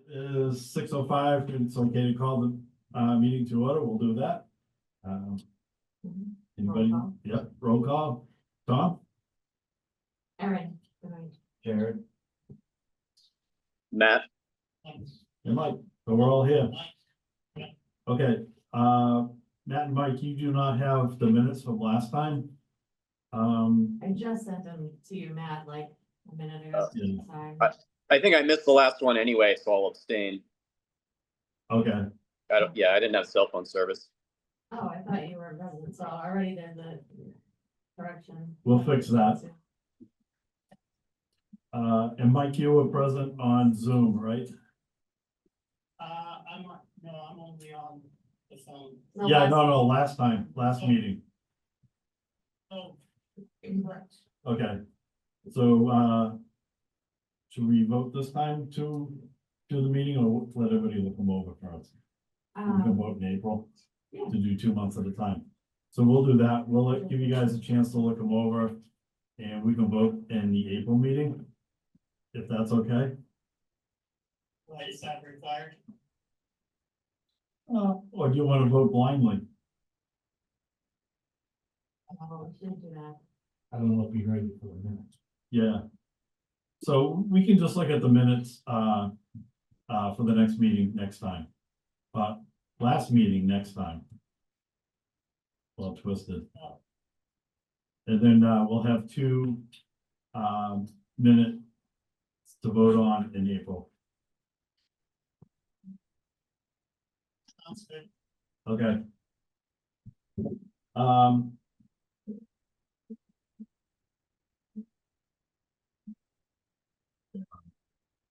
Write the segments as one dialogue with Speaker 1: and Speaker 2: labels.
Speaker 1: is 6:05. It's okay to call the meeting to order. We'll do that. Anybody?
Speaker 2: Roll call.
Speaker 1: Yep, roll call. Tom?
Speaker 2: Erin.
Speaker 1: Jared.
Speaker 3: Matt,
Speaker 1: And Mike. So we're all here. Okay, Matt and Mike, you do not have the minutes from last time.
Speaker 2: I just sent them to you, Matt, like a minute ago.
Speaker 1: Yeah.
Speaker 2: Sorry.
Speaker 3: I think I missed the last one anyway, so I'll abstain.
Speaker 1: Okay,
Speaker 3: I didn't have cell phone service.
Speaker 2: Oh, I thought you were present, so already there's a correction.
Speaker 1: we'll fix that. And Mike, you were present on Zoom, right?
Speaker 4: I'm only on the phone.
Speaker 2: No,
Speaker 1: Yeah,
Speaker 2: last-
Speaker 1: no, last meeting.
Speaker 4: Oh, incorrect.
Speaker 1: Okay, so, should we vote this time to the meeting or let everybody look them over first? We can vote in April
Speaker 2: yeah.
Speaker 1: to do 2 months at a time. So we'll do that. We'll give you guys a chance to look them over and we can vote in the April meeting. If that's okay.
Speaker 4: Why is that required?
Speaker 1: Or do you want to vote blindly?
Speaker 2: Oh, we shouldn't do that.
Speaker 1: I don't know if you heard it for a minute. Yeah. So we can just look at the minutes, for the next meeting next time. Last meeting next time. Well, twisted. And then, we'll have 2, minutes to vote on in April.
Speaker 4: Sounds good.
Speaker 1: Okay.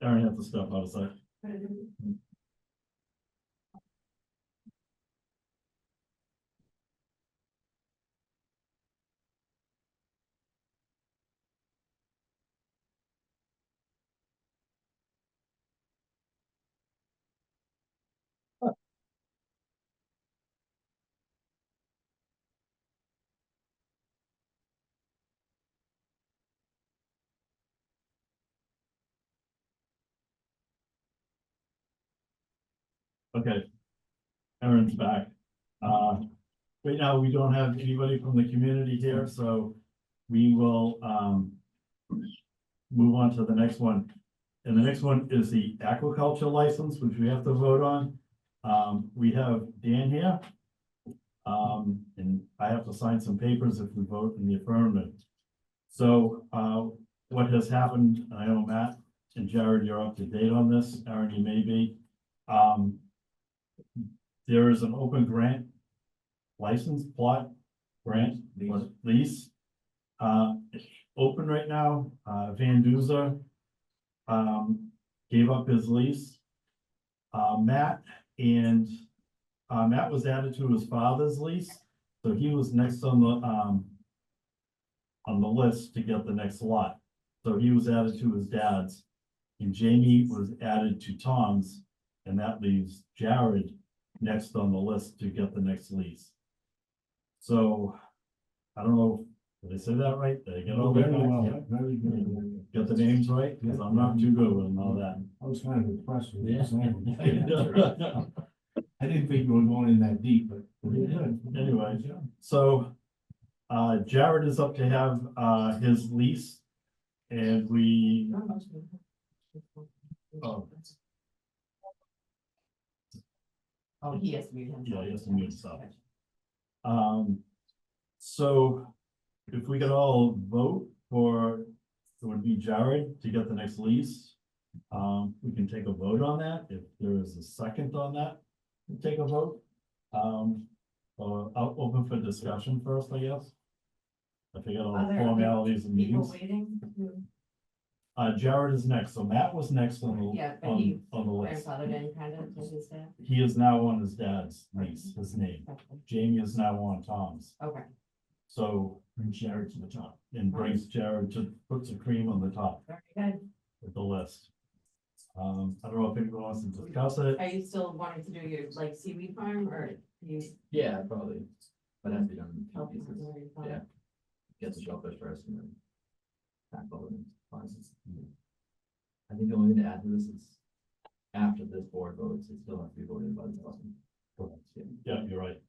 Speaker 1: Aaron has to step out a sec. Okay. Aaron's back. Right now, we don't have anybody from the community here, so we will, move on to the next one. And the next one is the aquaculture license, which we have to vote on. We have Dan here. And I have to sign some papers if we vote in the affirmative. So, what has happened, and I know Matt and Jared, you're up to date on this, Aaron, you may be. There is an open grant license plot grant or lease. It's open right now. Van Duzer gave up his lease. Matt was added to his father's lease, so he was next on the list to get the next lot. So he was added to his dad's, and Jamie was added to Tom's, and that leaves Jared next on the list to get the next lease. So, I don't know, did I say that right? Did I get all that?
Speaker 5: Very well,
Speaker 1: Yeah.
Speaker 5: very good.
Speaker 1: Get the names right, because I'm not too good with all that.
Speaker 5: I was kind of impressed with you saying.
Speaker 1: Yeah.
Speaker 5: I didn't think you were going in that deep, but pretty good.
Speaker 1: Anyway, so, Jared is up to have, his lease. And we, oh,
Speaker 2: Oh, he has to mute himself.
Speaker 1: Yeah, he has to mute himself. So if we could all vote for, it would be Jared to get the next lease. We can take a vote on that. If there is a second on that, we'll take a vote. Or I'll open for discussion first, I guess. I forget all
Speaker 2: Are
Speaker 1: the
Speaker 2: there
Speaker 1: formalities and
Speaker 2: People
Speaker 1: meetings.
Speaker 2: waiting
Speaker 1: Jared is next, so Matt was next on the,
Speaker 2: Yeah, but he
Speaker 1: on the list.
Speaker 2: grandfathered in kind of to his dad.
Speaker 1: He is now on his dad's lease, his name. Jamie is now on Tom's.
Speaker 2: Okay.
Speaker 1: So bring Jared to the top and brings Jared to put some cream on the top
Speaker 2: Very good.
Speaker 1: of the list. I don't know if anyone wants to discuss it.
Speaker 2: Are you still wanting to do your like seaweed farm or you?
Speaker 6: Yeah, probably, but it has to be done in
Speaker 2: help
Speaker 6: two
Speaker 2: with
Speaker 6: pieces.
Speaker 2: seaweed farm?
Speaker 6: Yeah. Get the shellfish first and then tackle it and finds it. I think the only thing to add to this is after this board votes, it still has to be voted by the selectmen.
Speaker 1: Yeah, you're right.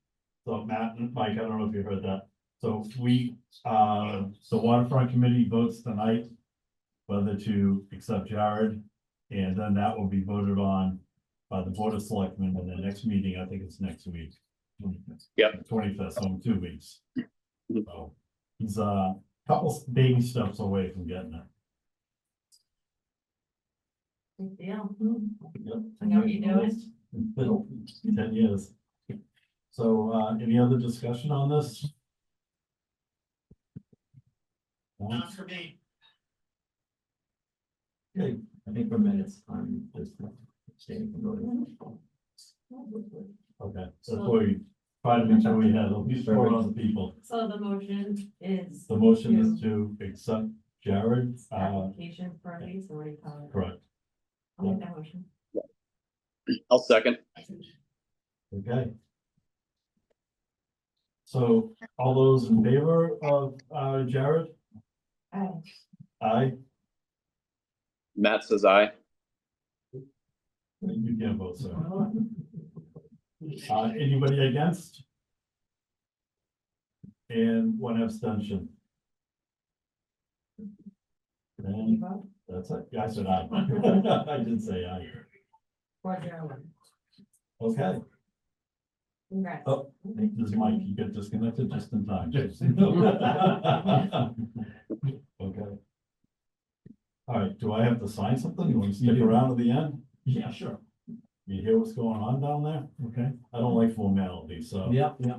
Speaker 1: So Matt and Mike, I don't know if you heard that. So the waterfront committee votes tonight whether to accept Jared, and then that will be voted on by the Board of Selectmen in the next meeting. I think it's next week.
Speaker 3: Yep.
Speaker 1: 25th, so in 2 weeks. So he's a couple baby steps away from getting it.
Speaker 2: Big deal.
Speaker 1: Yep.
Speaker 2: I know what you're doing.
Speaker 1: 10 years. So, any other discussion on this?
Speaker 4: Not for me.
Speaker 1: Okay,
Speaker 6: I think for minutes, I'm just staying from voting.
Speaker 1: okay, so that's why we try to make sure we have at least 4 other people.
Speaker 2: So the motion is.
Speaker 1: The motion is to accept Jared's,
Speaker 2: Application for a lease, or what do you call it?
Speaker 1: correct,
Speaker 2: I'll make that motion.
Speaker 3: I'll second.
Speaker 1: okay. So, all those in favor of, Jared?
Speaker 2: Aye.
Speaker 1: Aye,
Speaker 3: Matt says aye.
Speaker 1: you can't vote, sir. Anybody against? And 1 abstention.
Speaker 2: You
Speaker 1: And
Speaker 2: vote?
Speaker 1: that's it, yeah, I said aye. I did say aye.
Speaker 2: 4-0.
Speaker 1: Okay,
Speaker 2: Congrats.
Speaker 1: oh, this is Mike, you get disconnected just in time. Okay. All right, do I have to sign something? You want to stick around to the end?
Speaker 5: Yeah, sure.
Speaker 1: You hear what's going on down there?
Speaker 5: Okay.
Speaker 1: I don't like formality, so.
Speaker 5: Yeah, yeah.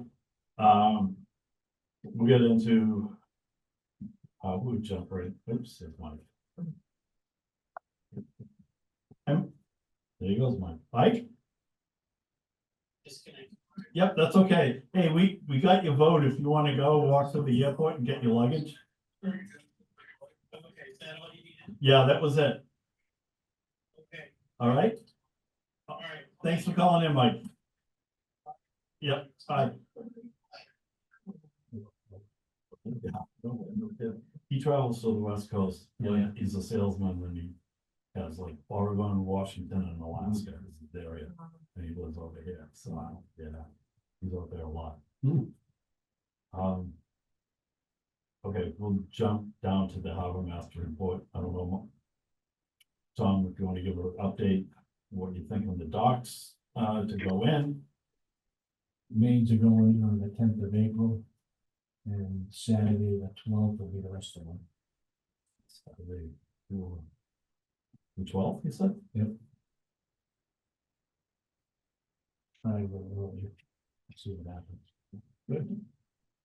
Speaker 1: We'll get into. We'll jump right, oops, there's Mike. There he goes, Mike. Mike?
Speaker 4: Disconnect.
Speaker 1: Yep, that's okay. Hey, we got your vote. If you want to go walk to the airport and get your luggage.
Speaker 4: Okay, is that all you needed?
Speaker 1: Yeah, that was it.
Speaker 4: Okay,
Speaker 1: All right.
Speaker 4: all right.
Speaker 1: Thanks for calling in, Mike. Yep, bye. He travels to the West Coast.
Speaker 5: Yeah.
Speaker 1: He's a salesman and he has like Oregon, Washington and Alaska is his area. And he lives over here. So, yeah, he's out there a lot. Okay, we'll jump down to the harbor master report. I don't know. Tom, if you want to give an update, what you think on the docks, to go in.
Speaker 5: Mains are going on the 10th of April. And Saturday, the 12th will be the rest of them.
Speaker 1: Saturday, the 12th, you said?
Speaker 5: Yep. Try a little earlier. See what happens.
Speaker 1: Good.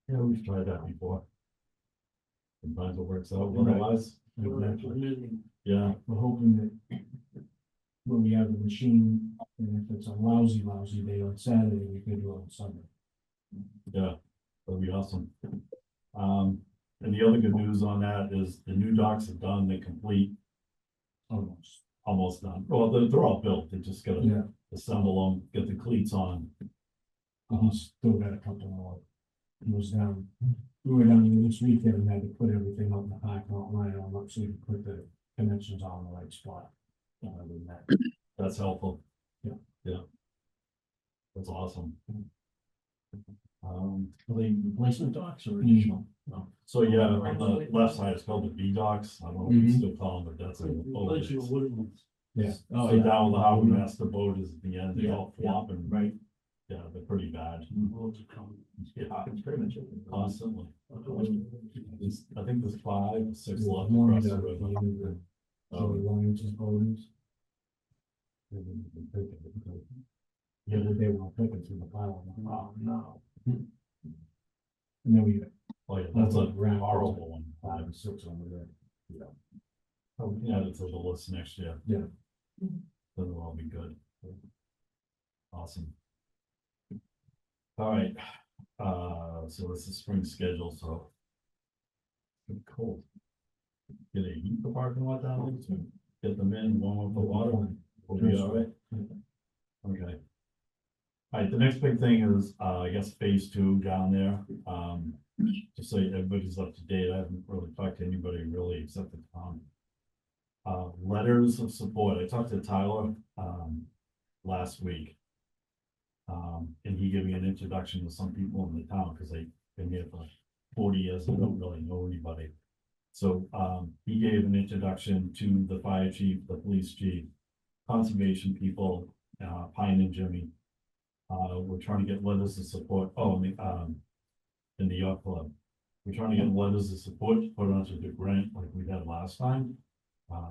Speaker 1: Yeah, we've tried that before. Sometimes it works out,
Speaker 5: Right.
Speaker 1: otherwise,
Speaker 5: Exactly.
Speaker 1: yeah,
Speaker 5: We're hoping that when we have the machine, and if it's a lousy day on Saturday, we could do it on Sunday.
Speaker 1: yeah, that'd be awesome. And the other good news on that is the new docks are done, they're complete, almost done. Well, they're all built, they just gotta
Speaker 5: Yeah,
Speaker 1: assemble them, get the cleats on.
Speaker 5: he's still got a couple more. He was down, we were down there this weekend and had to put everything up in the parking lot line on up so you can put the connections on the right spot. Other than that,
Speaker 1: That's helpful.
Speaker 5: Yeah.
Speaker 1: Yeah. That's awesome.
Speaker 5: are they replacement docks or additional? No.
Speaker 1: So yeah, on the left side, it's called the B docks. I don't know if you still call them, but that's a.
Speaker 5: Yeah.
Speaker 1: So down the harbor master boat is at the end, they all
Speaker 5: Yeah,
Speaker 1: flop and,
Speaker 5: right.
Speaker 1: yeah, they're pretty bad.
Speaker 6: Yeah, it's pretty much it.
Speaker 1: Constantly. I think there's 5 or 6
Speaker 5: There's
Speaker 1: left
Speaker 5: one
Speaker 1: across
Speaker 5: that
Speaker 1: the
Speaker 5: the
Speaker 1: river.
Speaker 5: end of Joey Lyons' holdings. Yeah, but they were picking through the pile. Oh, no. And then we got
Speaker 1: Oh yeah, that's a
Speaker 5: Round.
Speaker 1: horrible one.
Speaker 5: 5 or 6 over there.
Speaker 1: Oh, we can add it to the list next year.
Speaker 5: Yeah.
Speaker 1: That'll all be good. Awesome. All right, so it's the spring schedule, so. Pretty cold. Get a heat the parking lot down there to get them in, warm up the water, we'll be all right. Okay. All right, the next big thing is, I guess phase 2 down there, just so everybody's up to date, I haven't really talked to anybody really except the town. letters of support. I talked to Tyler, last week. And he gave me an introduction to some people in the town, because they've been here for 40 years and don't really know anybody. So, he gave an introduction to the fire chief, the police chief, conservation people, Pine and Jimmy. We're trying to get letters of support, in the yacht club. We're trying to get letters of support to put onto the grant like we had last time.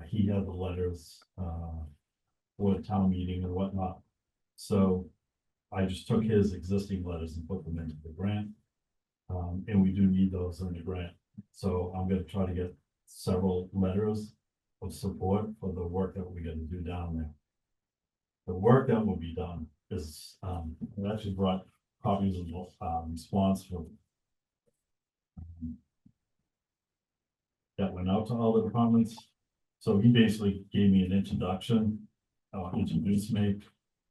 Speaker 1: He had the letters, for the town meeting and whatnot. So I just took his existing letters and put them into the grant. And we do need those in the grant. So I'm gonna try to get several letters of support for the work that we're gonna do down there. The work that will be done is, we actually brought copies of, response from that went out to all the departments. So he basically gave me an introduction, introduced me,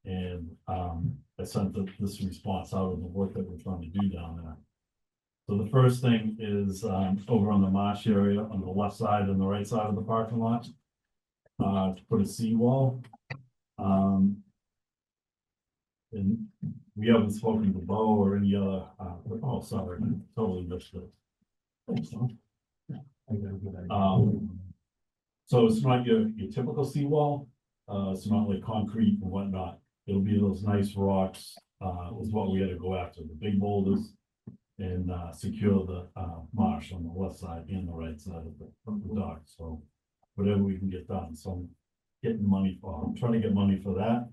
Speaker 1: and, I sent this response out of the work that we're trying to do down there. So the first thing is, over on the marsh area, on the left side and the right side of the parking lot, to put a seawall. And we haven't spoken to Bo or any other, oh, sorry, totally missed it.
Speaker 5: I got a good idea.
Speaker 1: So it's not your typical seawall, it's not like concrete and whatnot. It'll be those nice rocks, is what we had to go after, the big boulders. And, secure the, marsh on the left side and the right side of the dock, so whatever we can get done, so I'm getting money for, I'm trying to get money for that.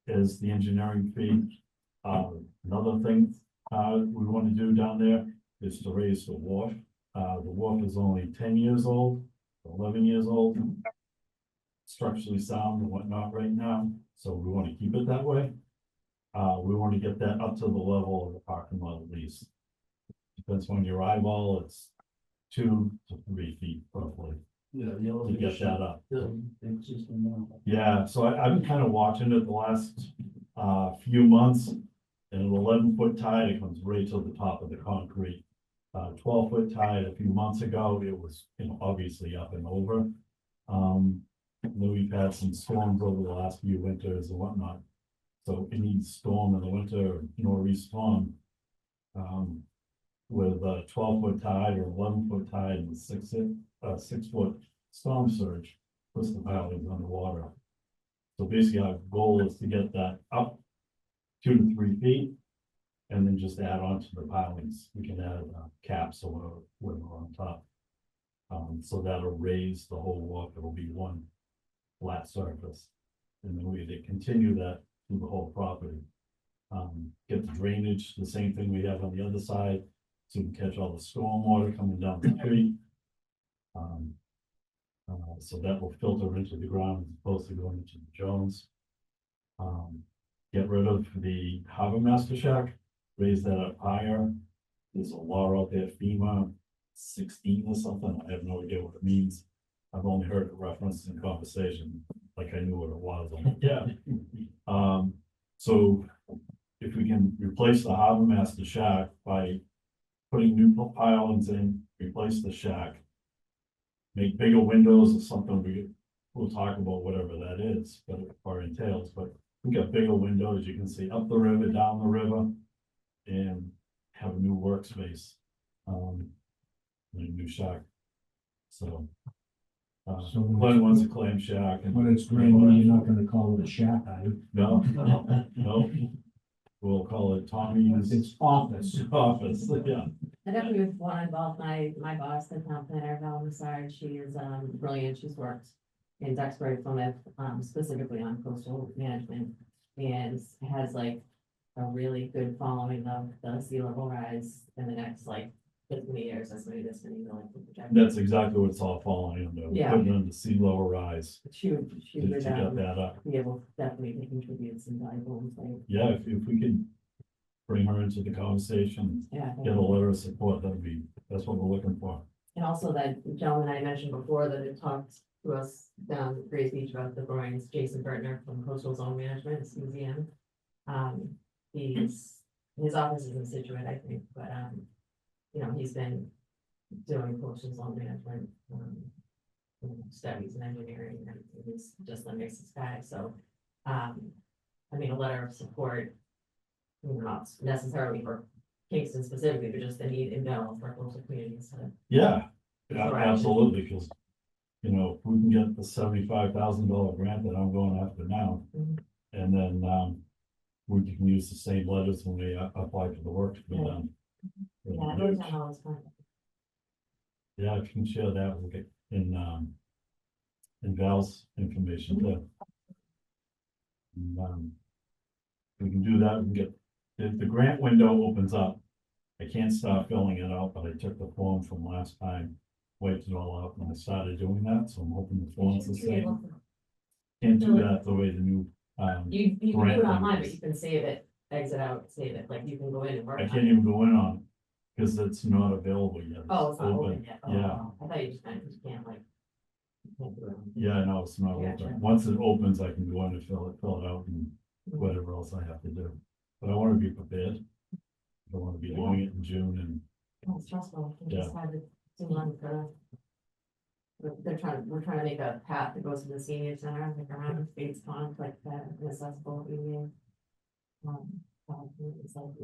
Speaker 1: Is the engineering fee. Another thing, we want to do down there is to raise the wharf. The wharf is only 10 years old, 11 years old. Structurally sound and whatnot right now, so we want to keep it that way. We want to get that up to the level of the parking lot at least. Depends on your eyeball, it's 2 to 3 feet roughly
Speaker 6: Yeah,
Speaker 1: to get that up.
Speaker 6: It's just a normal.
Speaker 1: Yeah, so I've been kind of watching it the last, few months. And an 11-foot tide, it comes right to the top of the concrete. 12-foot tide a few months ago, it was, obviously up and over. Then we've had some storms over the last few winters and whatnot. So any storm in the winter, nor'easter storm, with a 12-foot tide or 11-foot tide and 6-foot storm surge, puts the pilings underwater. So basically our goal is to get that up 2 to 3 feet. And then just add on to the pilings. We can add caps or whatever on top. So that'll raise the whole walk. It'll be one flat surface. And then we continue that through the whole property. Get the drainage, the same thing we have on the other side. So we can catch all the storm water coming down the street. So that will filter into the ground as opposed to going into the Jones. Get rid of the harbor master shack, raise that up higher. There's a law out there, FEMA 16 or something. I have no idea what it means. I've only heard it referenced in conversation, like I knew what it was. I'm like, yeah. So if we can replace the harbor master shack by putting new pilings in, replace the shack, make bigger windows or something, we'll talk about whatever that is, but or entails, but we got bigger windows, you can see up the river, down the river, and have a new workspace. And a new shack. So.
Speaker 5: So
Speaker 1: Glenn wants a clam shack and.
Speaker 5: When it's raining, you're not gonna call it a shack, are you?
Speaker 1: No, no, we'll call it Tommy's
Speaker 5: It's office.
Speaker 1: office, yeah.
Speaker 2: I definitely would want to involve my boss, the town planner, Val Massard. She is brilliant. She's worked in Duxbury, Plymouth, specifically on coastal management, and has like a really good following of the sea level rise in the next like 50 years. That's maybe this many really project.
Speaker 1: That's exactly what it's all falling under.
Speaker 2: Yeah.
Speaker 1: Putting under sea level rise
Speaker 2: She would
Speaker 1: to get that up.
Speaker 2: be able to definitely contribute some valuable insight.
Speaker 1: Yeah, if we could bring her into the conversation,
Speaker 2: Yeah.
Speaker 1: get a letter of support, that's what we're looking for.
Speaker 2: And also that gentleman I mentioned before that had talked to us down at Grays Beach about the groins, Jason Bertner from Coastal Zone Management, CZM. His office is in Situate, I think, but he's been doing coastal zone management studies and engineering, and it's just a mix of guys, so, I mean, a letter of support. Not necessarily for Kingston specifically, but just the need in general for local communities to.
Speaker 1: Yeah,
Speaker 2: Right.
Speaker 1: absolutely, because, you know, if we can get the $75,000 grant that I'm going after now.
Speaker 2: Mhm.
Speaker 1: And then, we can use the same letters when we apply for the work to be
Speaker 2: Yeah.
Speaker 1: done.
Speaker 2: Yeah, I wrote down all this fun.
Speaker 1: Yeah, if you can share that, we'll get in Val's information too. And, we can do that, we can get, if the grant window opens up, I can't start filling it out, but I took the form from last time, wiped it all out, and I started doing that, so I'm hoping the form's the same. Can't do that the way the new,
Speaker 2: You can do
Speaker 1: grant
Speaker 2: it online,
Speaker 1: thing
Speaker 2: but
Speaker 1: is.
Speaker 2: you can save it, exit out, save it, like you can go in and work
Speaker 1: I
Speaker 2: on
Speaker 1: can't
Speaker 2: it.
Speaker 1: even go in on, because it's not available yet.
Speaker 2: Oh, it's not open yet. Oh,
Speaker 1: Yeah,
Speaker 2: wow. I thought you just meant you can't like. you can't do it.
Speaker 1: yeah, no, it's not
Speaker 2: Gotcha.
Speaker 1: open. Once it opens, I can go in and fill it out and whatever else I have to do. But I want to be prepared. I don't want to be doing it in June and,
Speaker 2: Oh, it's stressful. We just had it 2 months ago. We're trying to make a path that goes to the senior center, like around the Fates Pond, like that, and accessible area. It's like,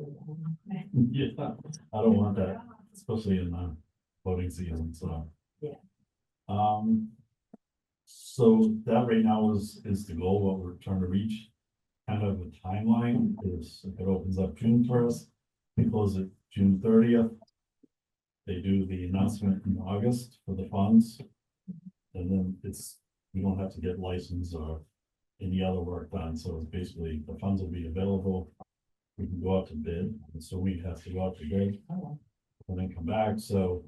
Speaker 1: yeah, I don't want that, especially in voting season, so.
Speaker 2: Yeah.
Speaker 1: So that right now is the goal, what we're trying to reach. Kind of a timeline is if it opens up June 1st, we close it June 30th. They do the announcement in August for the funds. And then we don't have to get licensed or any other work done, so it's basically, the funds will be available. We can go out to bid, and so we have to go out to bid
Speaker 2: oh,
Speaker 1: and then come back, so.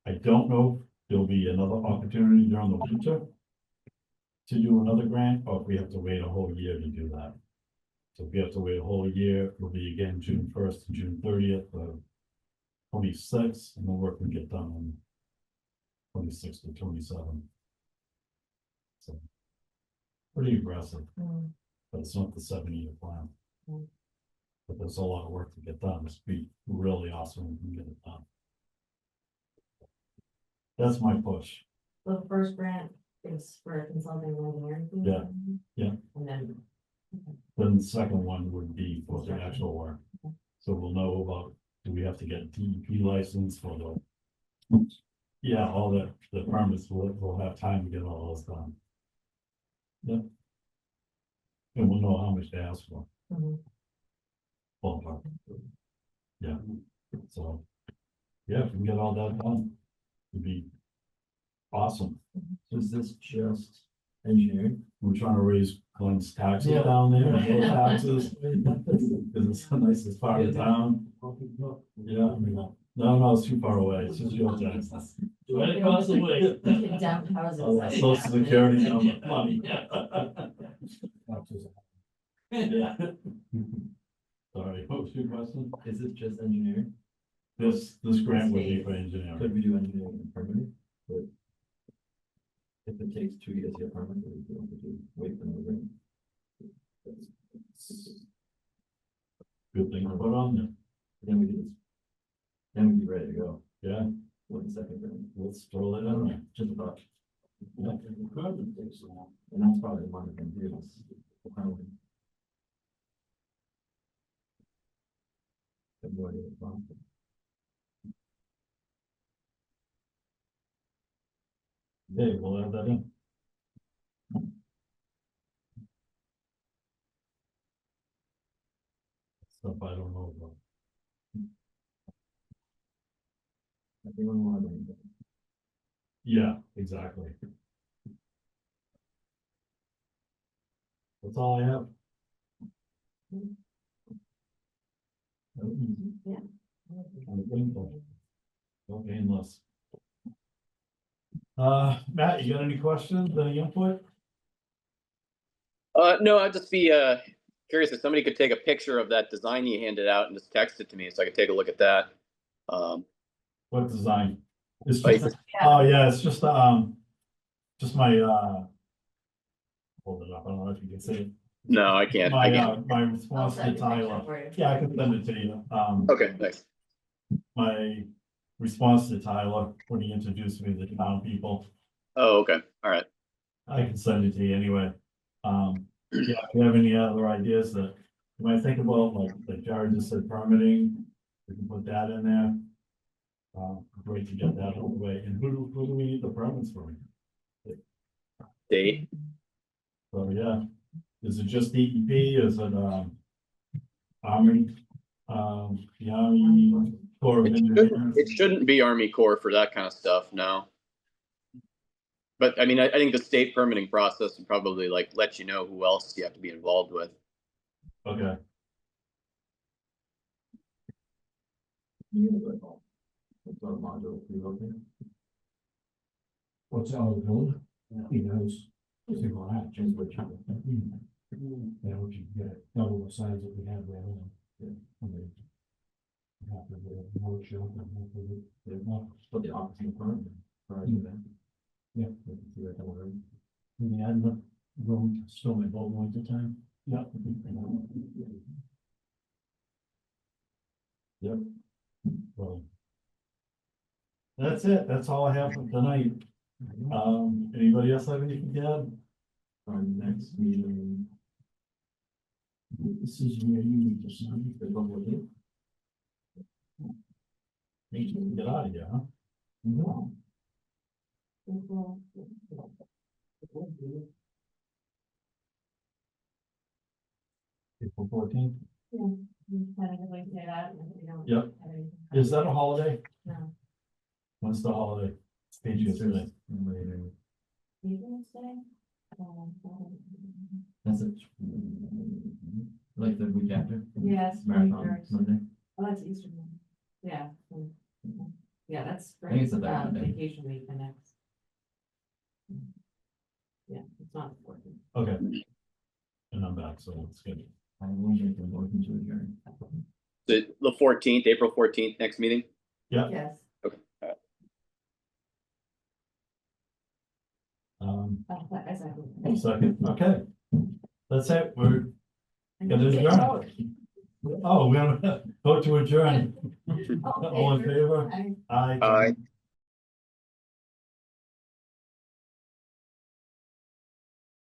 Speaker 1: I don't know if there'll be another opportunity during the winter. To do another grant, or if we have to wait a whole year to do that. So if we have to wait a whole year, it'll be again June 1st and June 30th of 26, and the work will get done on 26 to 27. So. Pretty aggressive,
Speaker 2: mm,
Speaker 1: but it's not the 7-year plan.
Speaker 2: Mm.
Speaker 1: But there's a lot of work to get done. It's be really awesome when we can get it done. That's my push.
Speaker 2: The first grant is for consulting and engineering.
Speaker 1: Yeah, yeah.
Speaker 2: And then.
Speaker 1: Then the second one would be for the actual work. So we'll know about, do we have to get a DEP license for the. Yeah, all the permits, we'll have time to get all those done. Yep. And we'll know how much to ask for.
Speaker 2: Mhm.
Speaker 1: Ballpark. Yeah, so. Yeah, if we can get all that done, it'd be awesome.
Speaker 6: Is this just engineering?
Speaker 1: We're trying to raise Glenn's taxes
Speaker 6: Yeah.
Speaker 1: down there, and low taxes, because it's the nicest part of town. Yeah, no, it's too far away, it's just your taxes.
Speaker 6: Right across the way.
Speaker 2: You can dump houses.
Speaker 1: Oh, that Social Security number, money. Yeah. Sorry, what was your question?
Speaker 6: Is this just engineering?
Speaker 1: This grant would be for engineering.
Speaker 6: Could we do engineering and permitting? But if it takes 2 years to get permit, we don't have to wait for another grant.
Speaker 1: Good thing to put on there.
Speaker 6: Then we can, then we'd be ready to go
Speaker 1: Yeah,
Speaker 6: with the second grant.
Speaker 1: let's throw that in there.
Speaker 6: Just a thought.
Speaker 1: Yeah.
Speaker 6: And that's probably one of them deals. February is fine.
Speaker 1: Hey, we'll add that in. Stuff I don't know about.
Speaker 6: Everyone wanted to-
Speaker 1: Yeah, exactly. That's all I have.
Speaker 2: Yeah.
Speaker 1: Okay, unless. Matt, you got any questions, any input?
Speaker 3: No, I'd just be curious if somebody could take a picture of that design you handed out and just text it to me so I could take a look at that.
Speaker 1: What design? It's
Speaker 3: Like-
Speaker 1: just, oh, yeah, it's just my, hold it up, I don't know if you can see it.
Speaker 3: No, I can't.
Speaker 1: My,
Speaker 3: I can't.
Speaker 1: my
Speaker 2: I'll
Speaker 1: response
Speaker 2: send
Speaker 1: to
Speaker 2: you a picture
Speaker 1: Tyler.
Speaker 2: for you.
Speaker 1: Yeah, I can send it to you.
Speaker 3: Okay, thanks.
Speaker 1: My response to Tyler when he introduced me to the town people.
Speaker 3: Oh, okay, all right.
Speaker 1: I can send it to you anyway. Yeah, if you have any other ideas that you might think about, like Jared just said, permitting, we can put that in there. Great to get that out of the way. And who do we need the permits from?
Speaker 3: Date,
Speaker 1: So, yeah, is it just DEP? Is it, Army? The Army Corps of Engineers?
Speaker 3: it shouldn't be Army Corps for that kind of stuff, no. But I mean, I think the state permitting process would probably like let you know who else you have to be involved with.
Speaker 1: Okay,
Speaker 6: It's our module, we look at.
Speaker 5: What's all the build? He knows. See what happens.
Speaker 6: Change what you.
Speaker 5: Yeah, we should get it double the size that we have there. I mean, have to do a workshop and hopefully
Speaker 6: Put the office in front. Prior to that.
Speaker 5: Yeah.
Speaker 6: We can see that kind of room.
Speaker 5: Yeah, I'm not going to store my boat one at a time.
Speaker 1: yeah. Yep. Well. That's it. That's all I have for tonight. Anybody else have anything to add?
Speaker 6: Our next meeting.
Speaker 5: This is where you need to sign.
Speaker 6: The one we'll do.
Speaker 1: Need to get out of here, huh?
Speaker 5: No.
Speaker 1: April 14th.
Speaker 2: Tentatively say that. And if we don't
Speaker 1: Yep.
Speaker 2: have anything-
Speaker 1: Is that a holiday?
Speaker 2: No.
Speaker 1: When's the holiday? Patriots Day.
Speaker 6: Later.
Speaker 2: Patriots Day?
Speaker 6: That's it. Like the week after.
Speaker 2: Yes,
Speaker 6: Marathon
Speaker 2: 21st.
Speaker 6: Monday.
Speaker 2: Oh, that's Easter. Yeah. Yeah, that's
Speaker 6: I think it's the
Speaker 2: great,
Speaker 6: third Monday.
Speaker 2: vacation week, the next. Yeah, it's not the 14th.
Speaker 1: Okay. And I'm back, so it's good.
Speaker 6: I will make a motion to adjourn.
Speaker 3: The 14th, April 14th, next meeting?
Speaker 1: Yeah.
Speaker 2: Yes. I second.
Speaker 1: Second, okay. That's it. We're gonna adjourn. Oh, we're gonna vote to adjourn. All in favor?
Speaker 2: I-
Speaker 1: Aye.
Speaker 3: Aye.